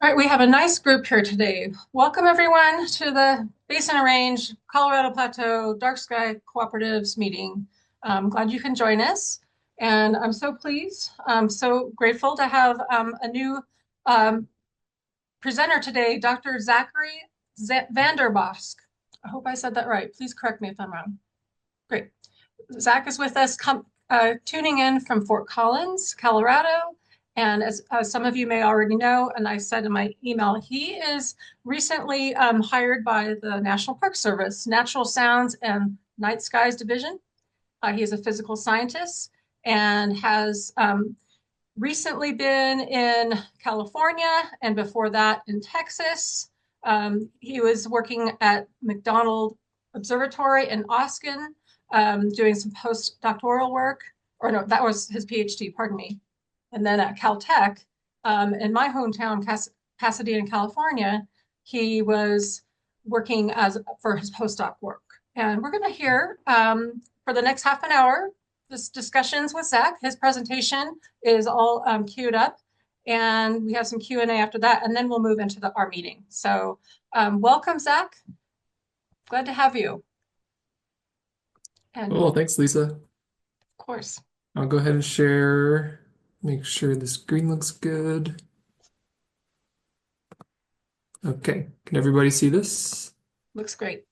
All right, we have a nice group here today. Welcome everyone to the Basin Range Colorado Plateau Dark Sky Cooperatives Meeting. I'm glad you can join us, and I'm so pleased, I'm so grateful to have a new um, presenter today, Dr. Zachary Vanderbosch. I hope I said that right. Please correct me if I'm wrong. Great. Zach is with us, tuning in from Fort Collins, Colorado. And as some of you may already know, and I said in my email, he is recently hired by the National Park Service, Natural Sounds and Night Skies Division. He is a physical scientist and has recently been in California and before that in Texas. He was working at McDonald Observatory in Austin, doing some postdoctoral work, or no, that was his PhD, pardon me. And then at Caltech, in my hometown, Pasadena, California, he was working for his postdoc work. And we're going to hear for the next half an hour this discussions with Zach. His presentation is all queued up, and we have some Q&A after that, and then we'll move into our meeting. So welcome, Zach. Glad to have you. And Oh, thanks, Lisa. of course, I'll go ahead and share, make sure the screen looks good. Okay, can everybody see this? looks great.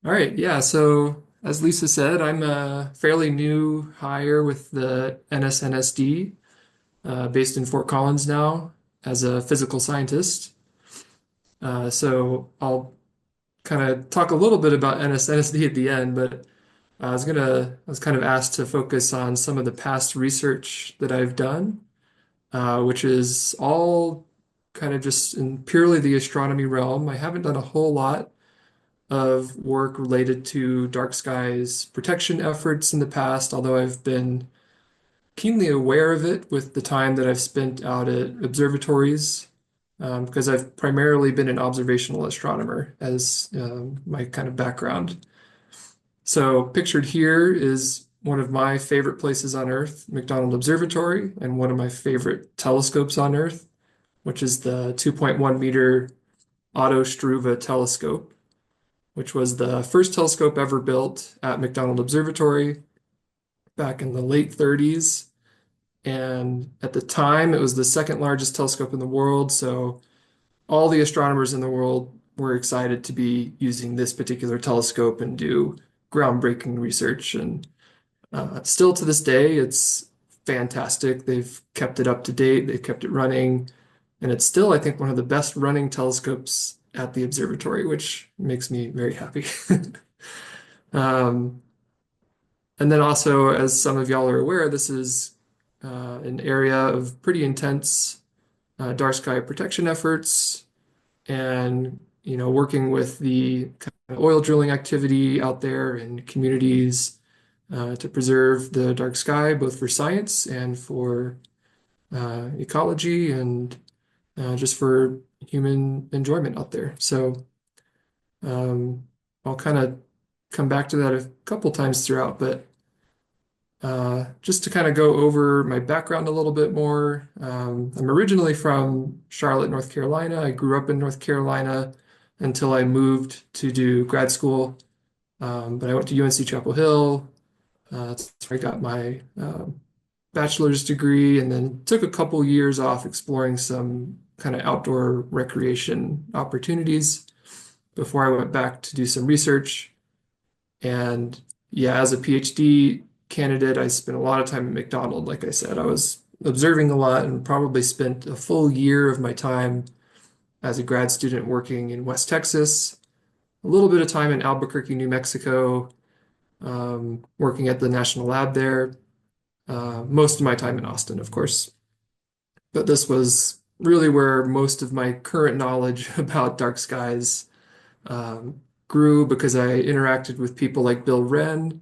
All right, yeah, so as Lisa said, I'm a fairly new hire with the NSNSD, based in Fort Collins now as a physical scientist. So I'll kind of talk a little bit about NSNSD at the end, but I was kind of asked to focus on some of the past research that I've done, which is all kind of just in purely the astronomy realm. I haven't done a whole lot of work related to dark skies protection efforts in the past, although I've been keenly aware of it with the time that I've spent out at observatories, because I've primarily been an observational astronomer as my kind of background. So, pictured here is one of my favorite places on Earth, McDonald Observatory, and one of my favorite telescopes on Earth, which is the 2.1 meter Otto Struve telescope, which was the first telescope ever built at McDonald Observatory back in the late 30s. And at the time, it was the second largest telescope in the world. So all the astronomers in the world were excited to be using this particular telescope and do groundbreaking research. And still to this day, it's fantastic. They've kept it up to date, they've kept it running, and it's still, I think, one of the best running telescopes at the observatory, which makes me very happy. Um, and then also, as some of y'all are aware, this is an area of pretty intense dark sky protection efforts and working with the kind of oil drilling activity out there in communities to preserve the dark sky, both for science and for ecology and just for human enjoyment out there. So um, I'll kind of come back to that a couple times throughout, but just to kind of go over my background a little bit more, I'm originally from Charlotte, North Carolina. I grew up in North Carolina until I moved to do grad school. But I went to UNC Chapel Hill. That's where I got my bachelor's degree, and then took a couple years off exploring some kind of outdoor recreation opportunities before I went back to do some research. And yeah, as a PhD candidate, I spent a lot of time at McDonald. Like I said, I was observing a lot and probably spent a full year of my time as a grad student working in West Texas, a little bit of time in Albuquerque, New Mexico, working at the national lab there. Most of my time in Austin, of course. But this was really where most of my current knowledge about dark skies um, grew because I interacted with people like Bill Wren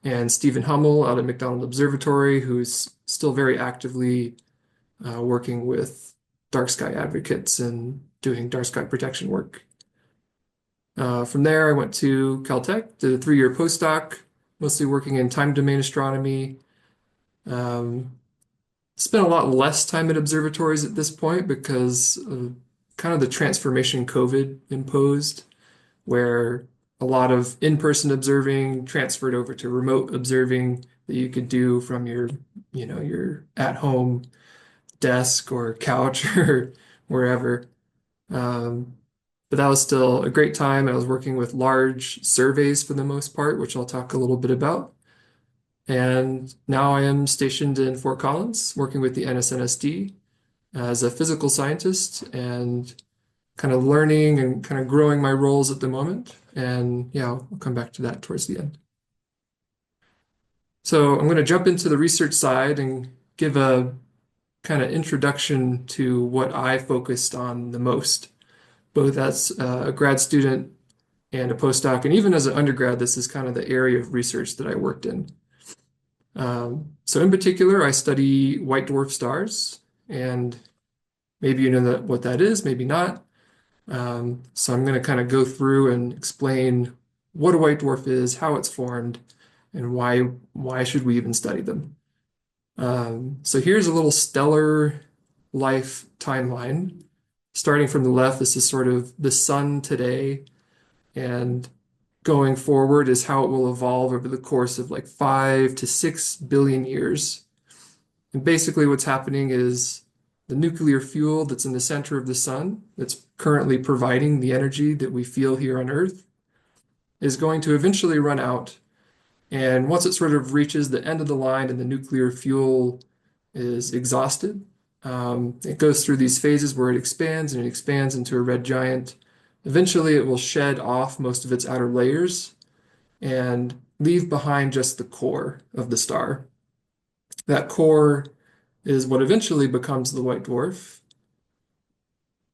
and Stephen Hummel out at McDonald Observatory, who's still very actively working with dark sky advocates and doing dark sky protection work. From there, I went to Caltech, did a 3-year postdoc, mostly working in time domain astronomy. Um, spent a lot less time at observatories at this point because of kind of the transformation COVID imposed, where a lot of in-person observing transferred over to remote observing that you could do from your at-home desk or couch or wherever. Um, but that was still a great time. I was working with large surveys for the most part, which I'll talk a little bit about. And now I am stationed in Fort Collins, working with the NSNSD as a physical scientist and kind of learning and kind of growing my roles at the moment. And yeah, I'll come back to that towards the end. So I'm going to jump into the research side and give a kind of introduction to what I focused on the most, both as a grad student and a postdoc. And even as an undergrad, this is kind of the area of research that I worked in. So in particular, I study white dwarf stars, and maybe you know what that is, maybe not. So I'm going to kind of go through and explain what a white dwarf is, how it's formed, and why should we even study them. So here's a little stellar life timeline. Starting from the left, this is sort of the sun today, and going forward is how it will evolve over the course of like 5 to 6 billion years. And basically, what's happening is the nuclear fuel that's in the center of the sun, that's currently providing the energy that we feel here on Earth, is going to eventually run out. And once it sort of reaches the end of the line and the nuclear fuel is exhausted, it goes through these phases where it expands and it expands into a red giant. Eventually, it will shed off most of its outer layers and leave behind just the core of the star. That core is what eventually becomes the white dwarf.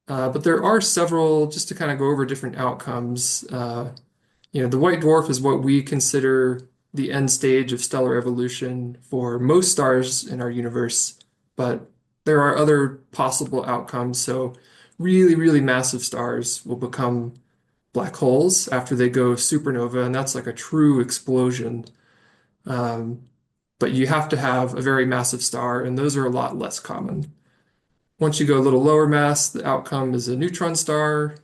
But there are several, just to kind of go over different outcomes. The white dwarf is what we consider the end stage of stellar evolution for most stars in our universe, but there are other possible outcomes. So really, really massive stars will become black holes after they go supernova, and that's like a true explosion. Um, but you have to have a very massive star, and those are a lot less common. Once you go a little lower mass, the outcome is a neutron star,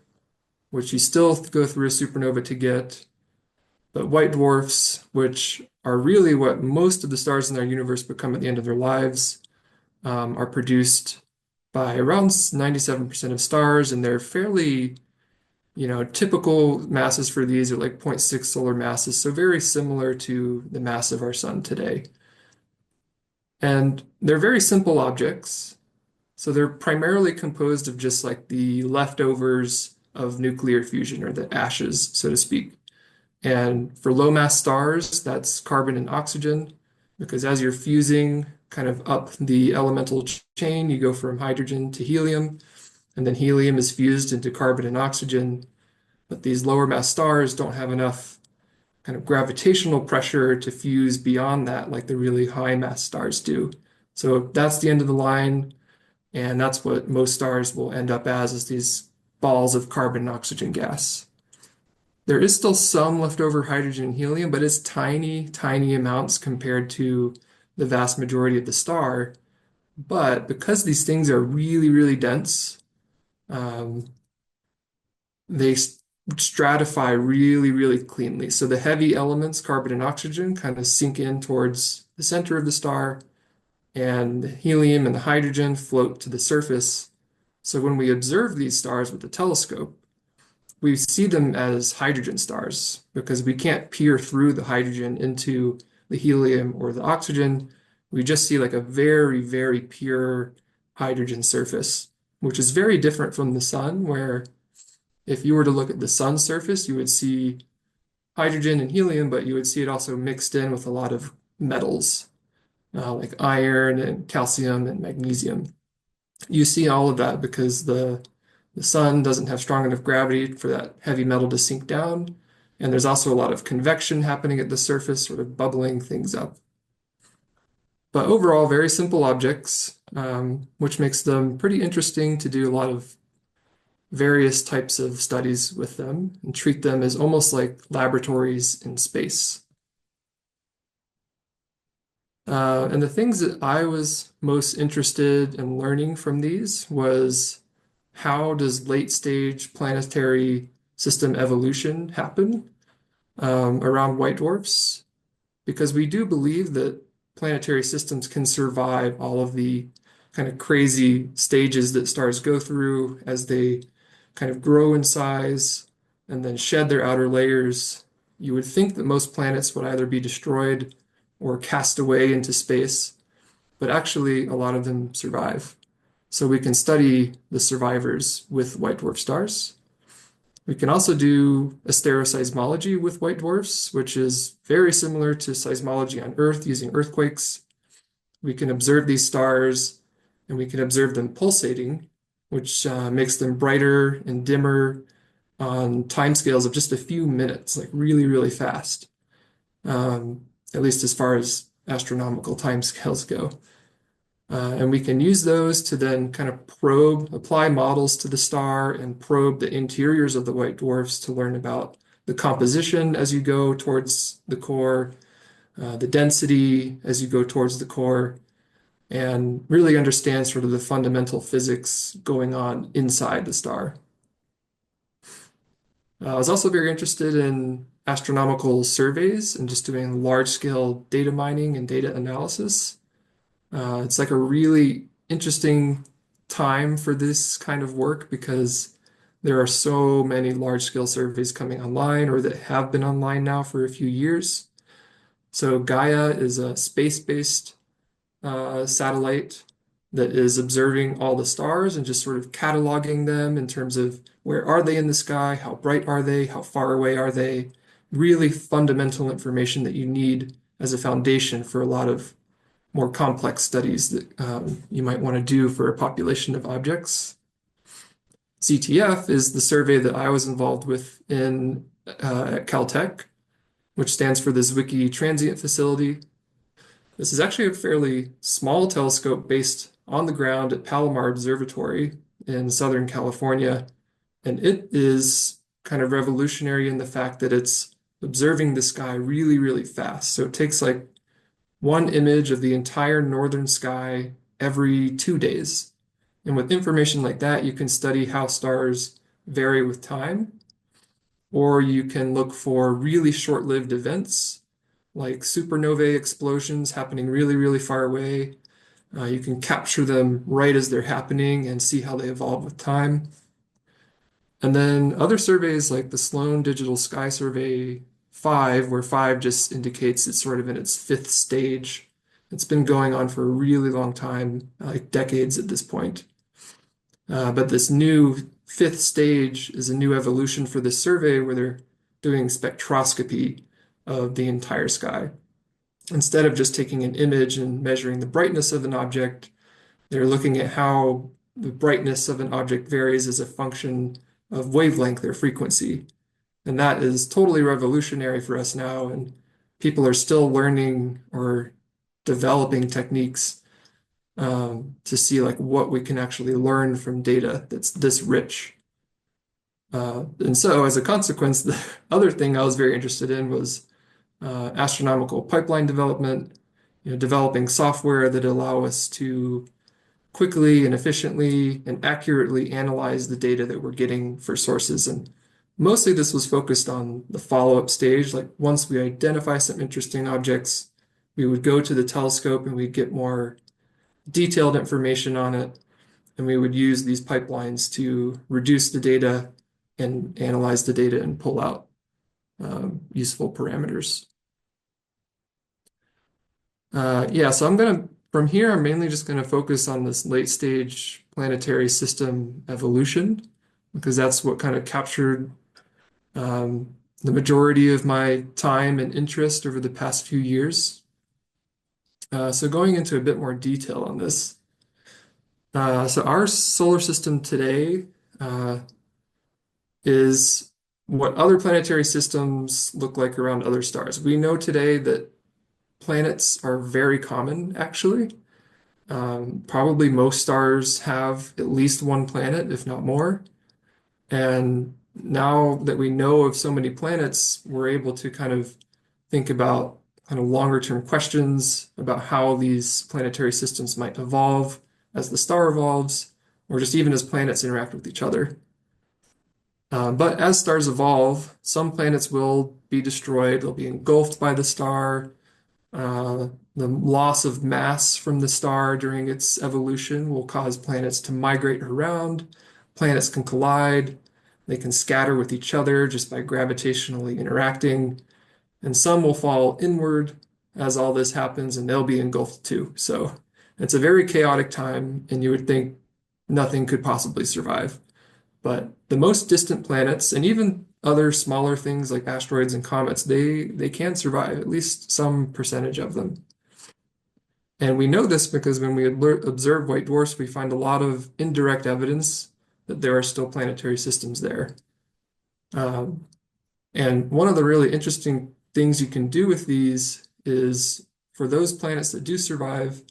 which you still go through a supernova to get. But white dwarfs, which are really what most of the stars in our universe become at the end of their lives, are produced by around 97% of stars, and they're fairly, typical masses for these are like zero point 0.6 solar masses, so very similar to the mass of our sun today. And they're very simple objects. So they're primarily composed of just like the leftovers of nuclear fusion or the ashes, so to speak. And for low mass stars, that's carbon and oxygen, because as you're fusing kind of up the elemental chain, you go from hydrogen to helium, and then helium is fused into carbon and oxygen. But these lower mass stars don't have enough kind of gravitational pressure to fuse beyond that like the really high mass stars do. So that's the end of the line. And that's what most stars will end up as is these balls of carbon and oxygen gas. There is still some leftover hydrogen and helium, but it's tiny, tiny amounts compared to the vast majority of the star. But because these things are really, really dense, um, they stratify really, really cleanly. So the heavy elements, carbon and oxygen, kind of sink in towards the center of the star, and the helium and the hydrogen float to the surface. So when we observe these stars with the telescope, we see them as hydrogen stars because we can't peer through the hydrogen into the helium or the oxygen. We just see like a very, very pure hydrogen surface, which is very different from the sun, where if you were to look at the sun's surface, you would see hydrogen and helium, but you would see it also mixed in with a lot of metals, like iron and calcium and magnesium. You see all of that because the sun doesn't have strong enough gravity for that heavy metal to sink down. And there's also a lot of convection happening at the surface, sort of bubbling things up. But overall, very simple objects, which makes them pretty interesting to do a lot of various types of studies with them and treat them as almost like laboratories in space. And the things that I was most interested in learning from these was how does late stage planetary system evolution happen around white dwarfs? Because we do believe that planetary systems can survive all of the kind of crazy stages that stars go through as they kind of grow in size and then shed their outer layers. You would think that most planets would either be destroyed or cast away into space, but actually a lot of them survive. So we can study the survivors with white dwarf stars. We can also do asteroseismology with white dwarfs, which is very similar to seismology on Earth using earthquakes. We can observe these stars and we can observe them pulsating, which makes them brighter and dimmer on timescales of just a few minutes, like really, really fast, at least as far as astronomical timescales go. And we can use those to then kind of probe, apply models to the star and probe the interiors of the white dwarfs to learn about the composition as you go towards the core, the density as you go towards the core, and really understand sort of the fundamental physics going on inside the star. I was also very interested in astronomical surveys and just doing large-scale data mining and data analysis. It's like a really interesting time for this kind of work because there are so many large-scale surveys coming online or that have been online now for a few years. So Gaia is a space-based satellite that is observing all the stars and just sort of cataloging them in terms of where are they in the sky, how bright are they, how far away are they, really fundamental information that you need as a foundation for a lot of more complex studies that you might want to do for a population of objects. CTF is the survey that I was involved with at Caltech, which stands for the Zwicky Transient Facility. This is actually a fairly small telescope based on the ground at Palomar Observatory in Southern California. And it is kind of revolutionary in the fact that it's observing the sky really, really fast. So it takes like one image of the entire northern sky every 2 days. And with information like that, you can study how stars vary with time, or you can look for really short-lived events like supernovae explosions happening really, really far away. You can capture them right as they're happening and see how they evolve with time. And then other surveys like the Sloan Digital Sky Survey 5, where 5 just indicates it's sort of in its fifth stage. It's been going on for a really long time, like decades at this point. But this new fifth stage is a new evolution for this survey where they're doing spectroscopy of the entire sky. Instead of just taking an image and measuring the brightness of an object, they're looking at how the brightness of an object varies as a function of wavelength or frequency. And that is totally revolutionary for us now. And people are still learning or developing techniques to see like what we can actually learn from data that's this rich. And so as a consequence, the other thing I was very interested in was astronomical pipeline development, developing software that allow us to quickly and efficiently and accurately analyze the data that we're getting for sources. And mostly this was focused on the follow-up stage. Like once we identify some interesting objects, we would go to the telescope and we'd get more detailed information on it. And we would use these pipelines to reduce the data and analyze the data and pull out useful parameters. Yeah, so from here, I'm mainly just going to focus on this late stage planetary system evolution because that's what kind of captured the majority of my time and interest over the past few years. So going into a bit more detail on this. So our solar system today is what other planetary systems look like around other stars. We know today that planets are very common, actually. Probably most stars have at least one planet, if not more. And now that we know of so many planets, we're able to kind of think about kind of longer term questions about how these planetary systems might evolve as the star evolves, or just even as planets interact with each other. But as stars evolve, some planets will be destroyed, they'll be engulfed by the star. The loss of mass from the star during its evolution will cause planets to migrate around. Planets can collide, they can scatter with each other just by gravitationally interacting, and some will fall inward as all this happens and they'll be engulfed too. So it's a very chaotic time, and you would think nothing could possibly survive. But the most distant planets and even other smaller things like asteroids and comets, they can survive, at least some percentage of them. And we know this because when we observe white dwarfs, we find a lot of indirect evidence that there are still planetary systems there. Um, and one of the really interesting things you can do with these is for those planets that do survive,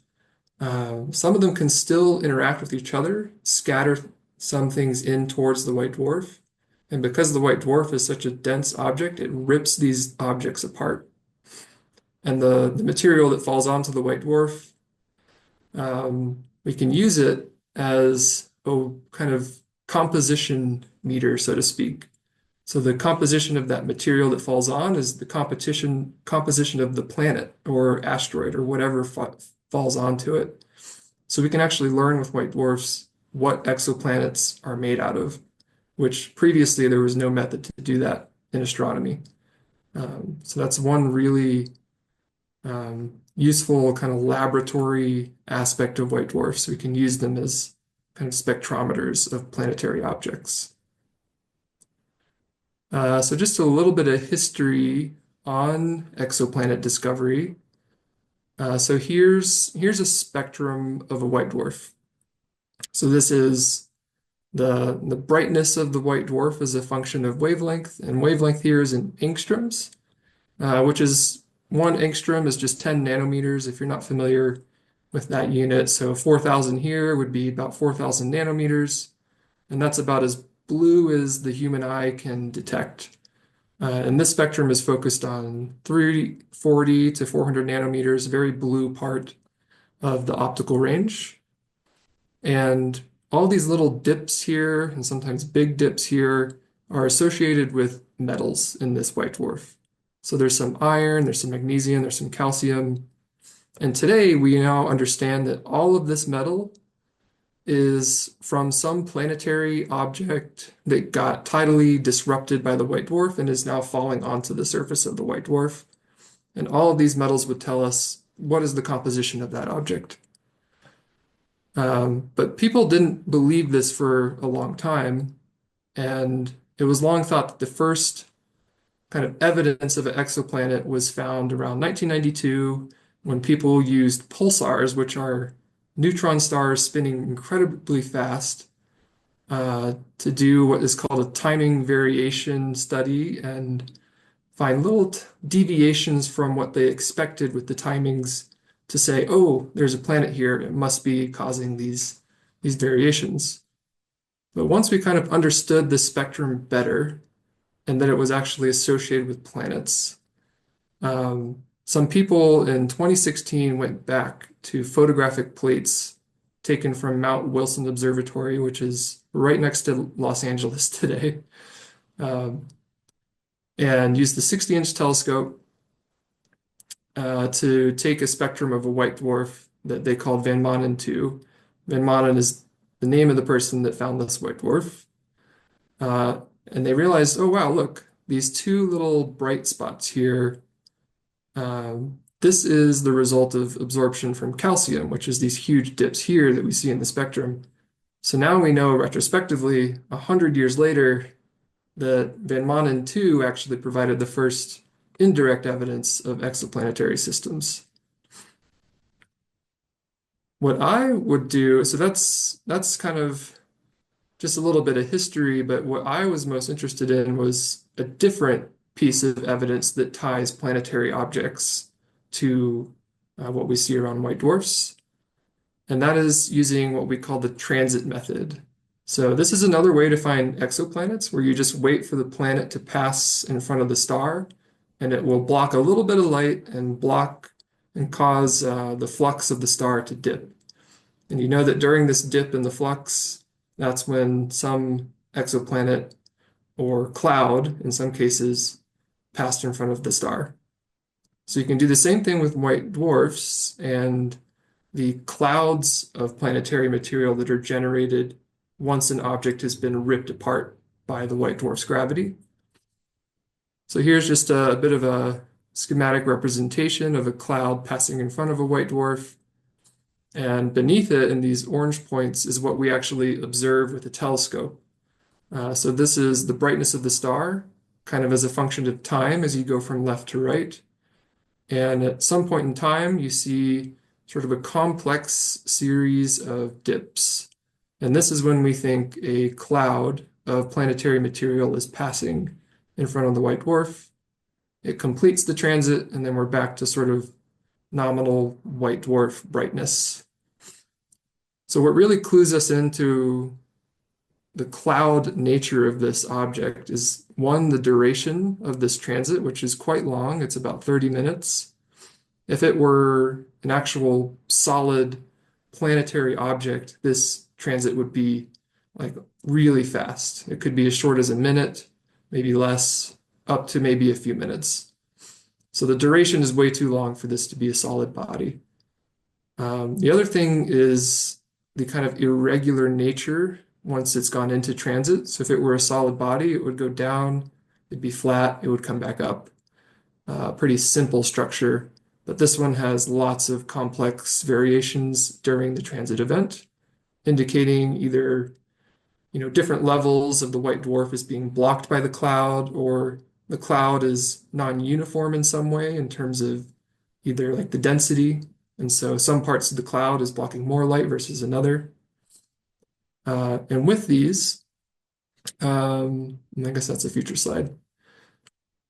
some of them can still interact with each other, scatter some things in towards the white dwarf. And because the white dwarf is such a dense object, it rips these objects apart. And the material that falls onto the white dwarf, we can use it as a kind of composition meter, so to speak. So the composition of that material that falls on is the composition of the planet or asteroid or whatever falls onto it. So we can actually learn with white dwarfs what exoplanets are made out of, which previously there was no method to do that in astronomy. So that's one really useful kind of laboratory aspect of white dwarfs. We can use them as kind of spectrometers of planetary objects. So just a little bit of history on exoplanet discovery. So here's a spectrum of a white dwarf. So this is the brightness of the white dwarf is a function of wavelength, and wavelength here is in angstroms, which is 1 angstrom is just 10 nanometers if you're not familiar with that unit. So 4,000 here would be about 4,000 nanometers, and that's about as blue as the human eye can detect. And this spectrum is focused on 340 to 400 nanometers, very blue part of the optical range. And all these little dips here, and sometimes big dips here, are associated with metals in this white dwarf. So there's some iron, there's some magnesium, there's some calcium. And today we now understand that all of this metal is from some planetary object that got tidally disrupted by the white dwarf and is now falling onto the surface of the white dwarf. And all of these metals would tell us what is the composition of that object. But people didn't believe this for a long time, and it was long thought that the first kind of evidence of an exoplanet was found around 1992 when people used pulsars, which are neutron stars spinning incredibly fast, to do what is called a timing variation study and find little deviations from what they expected with the timings to say, oh, there's a planet here, it must be causing these variations. But once we kind of understood the spectrum better and that it was actually associated with planets, some people in 2016 went back to photographic plates taken from Mount Wilson Observatory, which is right next to Los Angeles today, and used the 60-inch telescope to take a spectrum of a white dwarf that they called Van Manen 2. Van Manen is the name of the person that found this white dwarf. And they realized, oh, wow, look, these two little bright spots here. This is the result of absorption from calcium, which is these huge dips here that we see in the spectrum. So now we know retrospectively, 100 years later, that Van Manen 2 actually provided the first indirect evidence of exoplanetary systems. What I would do, so that's kind of just a little bit of history, but what I was most interested in was a different piece of evidence that ties planetary objects to what we see around white dwarfs, and that is using what we call the transit method. So this is another way to find exoplanets where you just wait for the planet to pass in front of the star, and it will block a little bit of light and block and cause the flux of the star to dip. And you know that during this dip in the flux, that's when some exoplanet or cloud, in some cases, passed in front of the star. So you can do the same thing with white dwarfs and the clouds of planetary material that are generated once an object has been ripped apart by the white dwarf's gravity. So here's just a bit of a schematic representation of a cloud passing in front of a white dwarf. And beneath it, in these orange points, is what we actually observe with a telescope. So this is the brightness of the star, kind of as a function of time as you go from left to right. And at some point in time, you see sort of a complex series of dips. And this is when we think a cloud of planetary material is passing in front of the white dwarf. It completes the transit, and then we're back to sort of nominal white dwarf brightness. So what really clues us into the cloud nature of this object is one, the duration of this transit, which is quite long. It's about 30 minutes. If it were an actual solid planetary object, this transit would be like really fast. It could be as short as a minute, maybe less, up to maybe a few minutes. So the duration is way too long for this to be a solid body. The other thing is the kind of irregular nature once it's gone into transit. So if it were a solid body, it would go down, it'd be flat, it would come back up. Pretty simple structure, but this one has lots of complex variations during the transit event, indicating either different levels of the white dwarf is being blocked by the cloud, or the cloud is non-uniform in some way in terms of either like the density. And so some parts of the cloud is blocking more light versus another. And with these, and I guess that's a future slide.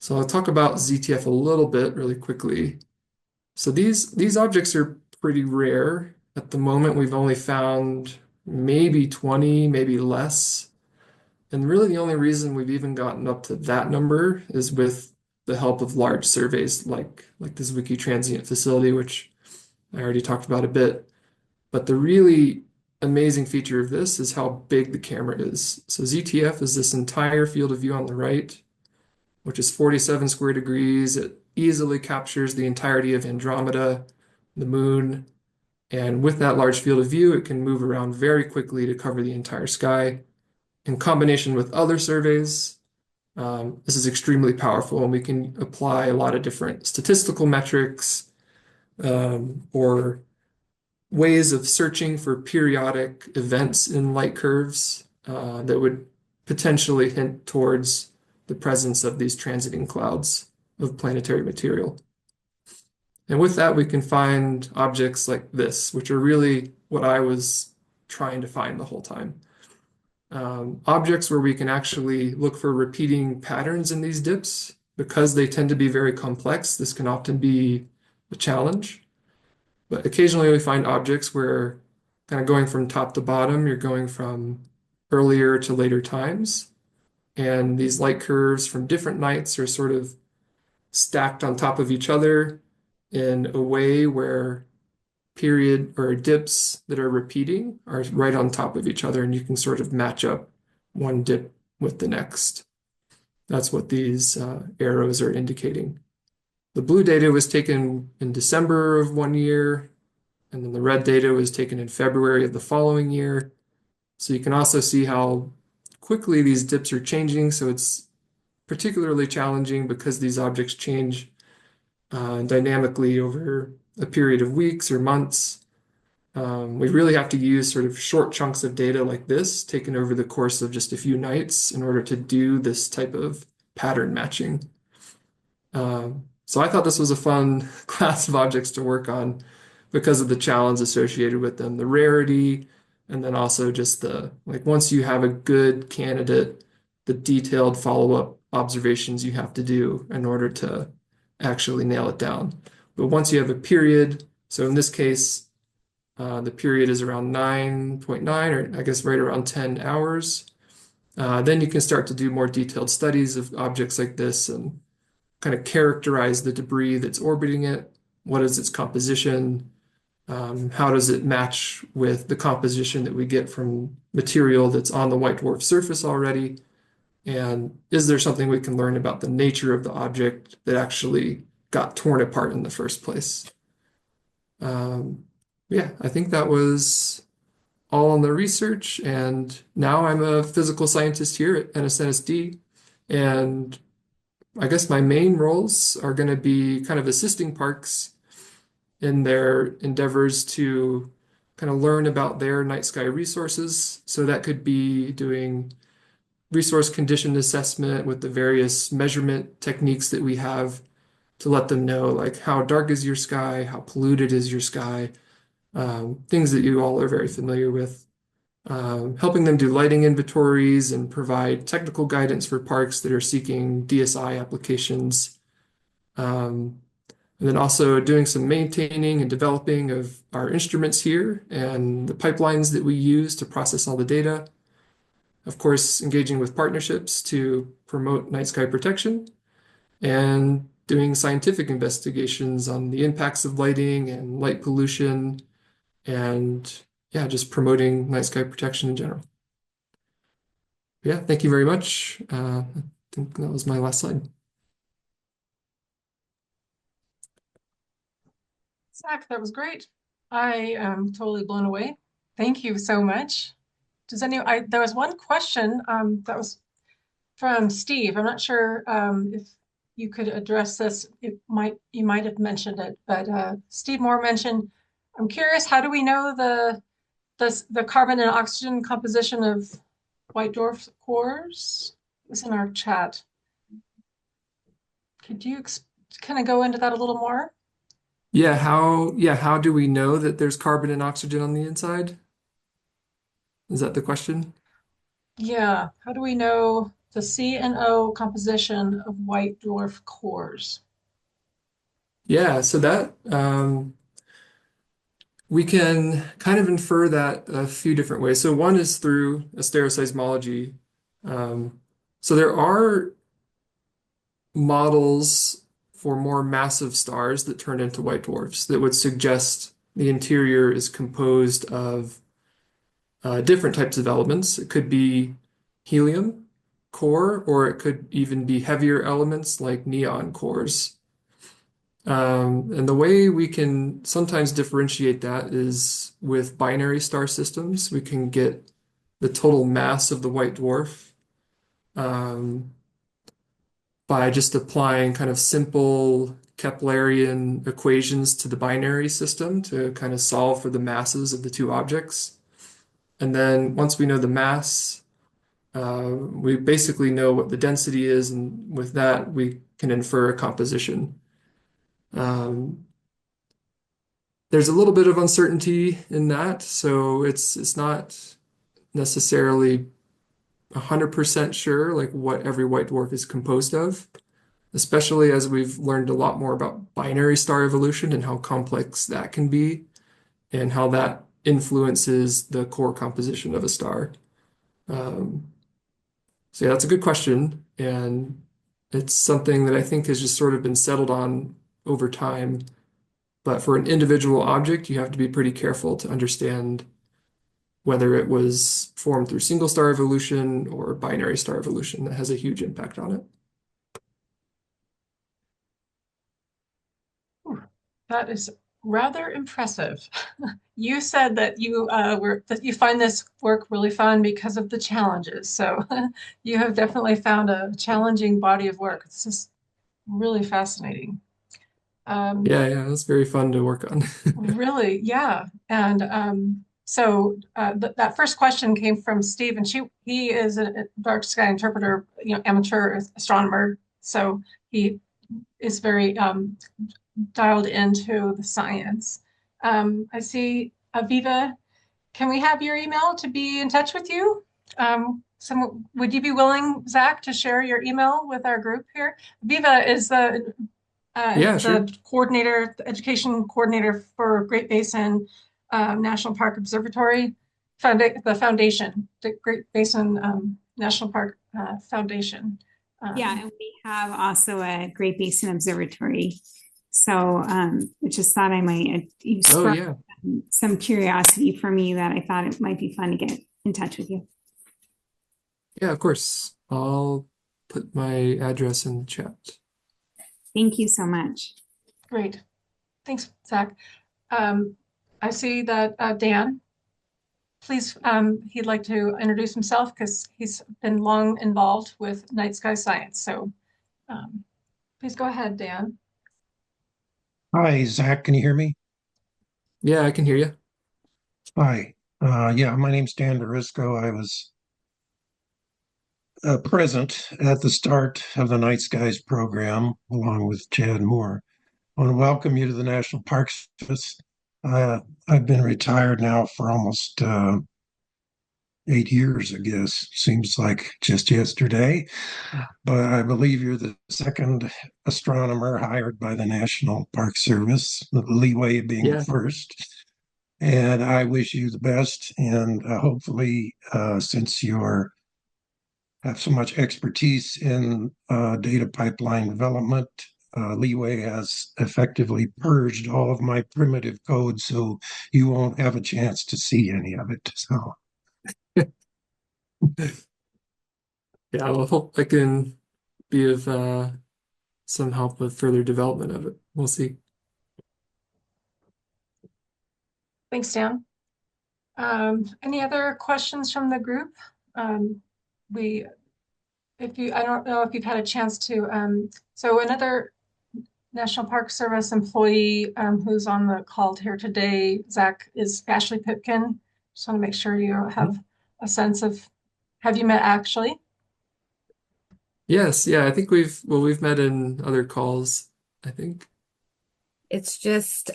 So I'll talk about ZTF a little bit really quickly. So these objects are pretty rare. At the moment, we've only found maybe 20, maybe less. And really the only reason we've even gotten up to that number is with the help of large surveys like this Wiki Transient facility, which I already talked about a bit. But the really amazing feature of this is how big the camera is. So ZTF is this entire field of view on the right, which is 47 square degrees. It easily captures the entirety of Andromeda, the moon, and with that large field of view, it can move around very quickly to cover the entire sky. In combination with other surveys, this is extremely powerful, and we can apply a lot of different statistical metrics or ways of searching for periodic events in light curves that would potentially hint towards the presence of these transiting clouds of planetary material. And with that, we can find objects like this, which are really what I was trying to find the whole time. Objects where we can actually look for repeating patterns in these dips. Because they tend to be very complex, this can often be a challenge. But occasionally we find objects where kind of going from top to bottom, you're going from earlier to later times. And these light curves from different nights are sort of stacked on top of each other in a way where period or dips that are repeating are right on top of each other, and you can sort of match up one dip with the next. That's what these arrows are indicating. The blue data was taken in December of one year, and then the red data was taken in February of the following year. So you can also see how quickly these dips are changing. So it's particularly challenging because these objects change dynamically over a period of weeks or months. We really have to use sort of short chunks of data like this taken over the course of just a few nights in order to do this type of pattern matching. So I thought this was a fun class of objects to work on because of the challenge associated with them, the rarity, and then also just like once you have a good candidate, the detailed follow-up observations you have to do in order to actually nail it down. But once you have a period, so in this case, the period is around 9.9, or I guess right around 10 hours. Then you can start to do more detailed studies of objects like this and kind of characterize the debris that's orbiting it. What is its composition? How does it match with the composition that we get from material that's on the white dwarf surface already? And is there something we can learn about the nature of the object that actually got torn apart in the first place? Yeah, I think that was all on the research. And now I'm a physical scientist here at NSNSD. And I guess my main roles are going to be kind of assisting parks in their endeavors to kind of learn about their night sky resources. So that could be doing resource condition assessment with the various measurement techniques that we have to let them know, like how dark is your sky, how polluted is your sky, things that you all are very familiar with. Helping them do lighting inventories and provide technical guidance for parks that are seeking DSI applications. And then also doing some maintaining and developing of our instruments here and the pipelines that we use to process all the data. Of course, engaging with partnerships to promote night sky protection and doing scientific investigations on the impacts of lighting and light pollution and yeah, just promoting night sky protection in general. Yeah, thank you very much. I think that was my last slide. Zach, that was great. I am totally blown away. Thank you so much. There was one question that was from Steve. I'm not sure if you could address this. You might have mentioned it, but Steve Moore mentioned, I'm curious, how do we know the carbon and oxygen composition of white dwarf cores? It was in our chat. Could you kind of go into that a little more? Yeah, how do we know that there's carbon and oxygen on the inside? Is that the question? Yeah, how do we know the C and O composition of white dwarf cores? Yeah, so that we can kind of infer that a few different ways. So one is through asteroseismology. Um, so there are models for more massive stars that turn into white dwarfs that would suggest the interior is composed of different types of elements. It could be helium core, or it could even be heavier elements like neon cores. And the way we can sometimes differentiate that is with binary star systems. We can get the total mass of the white dwarf um, by just applying kind of simple Keplerian equations to the binary system to kind of solve for the masses of the two objects. And then once we know the mass, we basically know what the density is, and with that, we can infer a composition. Um, there's a little bit of uncertainty in that, so it's not necessarily 100% sure like what every white dwarf is composed of, especially as we've learned a lot more about binary star evolution and how complex that can be and how that influences the core composition of a star. Um, so yeah, that's a good question, and it's something that I think has just sort of been settled on over time. But for an individual object, you have to be pretty careful to understand whether it was formed through single star evolution or binary star evolution that has a huge impact on it. That is rather impressive. You said that you find this work really fun because of the challenges. So you have definitely found a challenging body of work. It's just really fascinating. Um, Yeah, it's very fun to work on. Really, yeah. And that first question came from Steve, and he is a dark sky interpreter, amateur astronomer. So he is very dialed into the science. I see Aviva. Can we have your email to be in touch with you? Would you be willing, Zach, to share your email with our group here? Aviva is Yeah, sure. the coordinator, the education coordinator for Great Basin National Park Observatory, the foundation, the Great Basin National Park Foundation. Yeah, and we have also a Great Basin Observatory. So I just thought I might, you Oh sparked yeah. some curiosity for me that I thought it might be fun to get in touch with you. Yeah, of course. I'll put my address in the chat. Thank you so much. Great. Thanks, Zach. Um, I see that Dan, please, he'd like to introduce himself because he's been long involved with Night Sky Science. So um, please go ahead, Dan. Hi, Zach. Can you hear me? Yeah, I can hear you. Hi. Yeah, my name's Dan Dorisco. I was present at the start of the Night Skies program along with Chad Moore. I want to welcome you to the National Park Service. I've been retired now for almost 8 years, I guess. Seems like just yesterday. But I believe you're the second astronomer hired by the National Park Service, the leeway being the Yeah. first. And I wish you the best. And hopefully, since you have so much expertise in data pipeline development, Leeway has effectively purged all of my primitive code, so you won't have a chance to see any of it. So, Yeah, well, hope I can be of some help with further development of it. We'll see. Thanks, Dan. Any other questions from the group? We, if you, I don't know if you've had a chance to, so another National Park Service employee who's on the call here today, Zach, is Ashley Pipkin. Just want to make sure you have a sense of, have you met Ashley? Yes, yeah, I think we've met in other calls, I think. It's just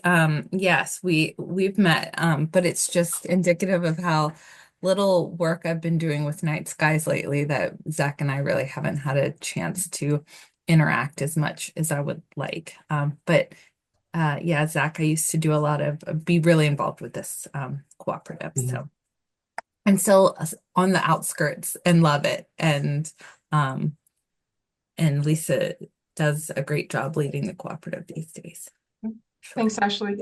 yes, we've met, but it's just indicative of how little work I've been doing with night skies lately that Zach and I really haven't had a chance to interact as much as I would like. But yeah, Zach, I used to do a lot of be really involved with this cooperative. So I'm still on the outskirts and love it. And Lisa does a great job leading the cooperative these days. Thanks, Ashley.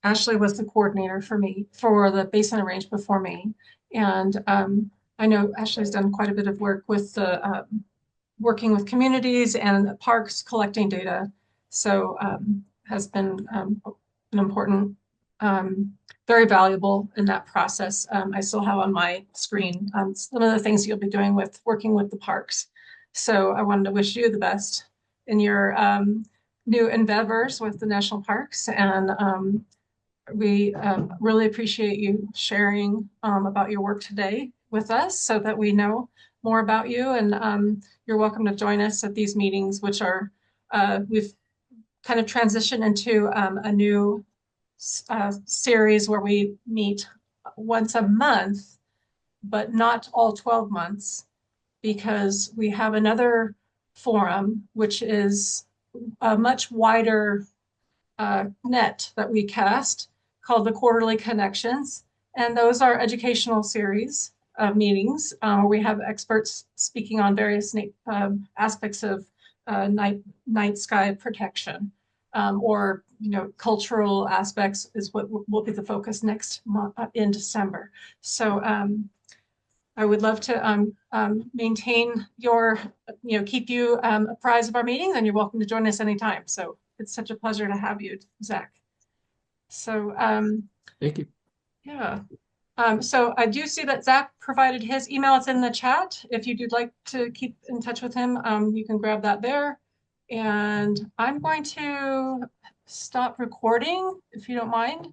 Ashley was the coordinator for me for the Basin and Range before me, and I know Ashley's done quite a bit of work with the working with communities and parks, collecting data. So has been an important, very valuable in that process. I still have on my screen some of the things you'll be doing with working with the parks. So I wanted to wish you the best in your new endeavors with the national parks. And we really appreciate you sharing about your work today with us so that we know more about you. And you're welcome to join us at these meetings, which are, we've kind of transitioned into a new series where we meet once a month, but not all 12 months, because we have another forum, which is a much wider net that we cast called the Quarterly Connections. And those are educational series of meetings where we have experts speaking on various aspects of night sky protection, or cultural aspects is what will be the focus next month in December. So I would love to maintain your, keep you apprised of our meetings, and you're welcome to join us anytime. So it's such a pleasure to have you, Zach. So Thank you. yeah. So I do see that Zach provided his email. It's in the chat. If you'd like to keep in touch with him, you can grab that there. And I'm going to stop recording, if you don't mind.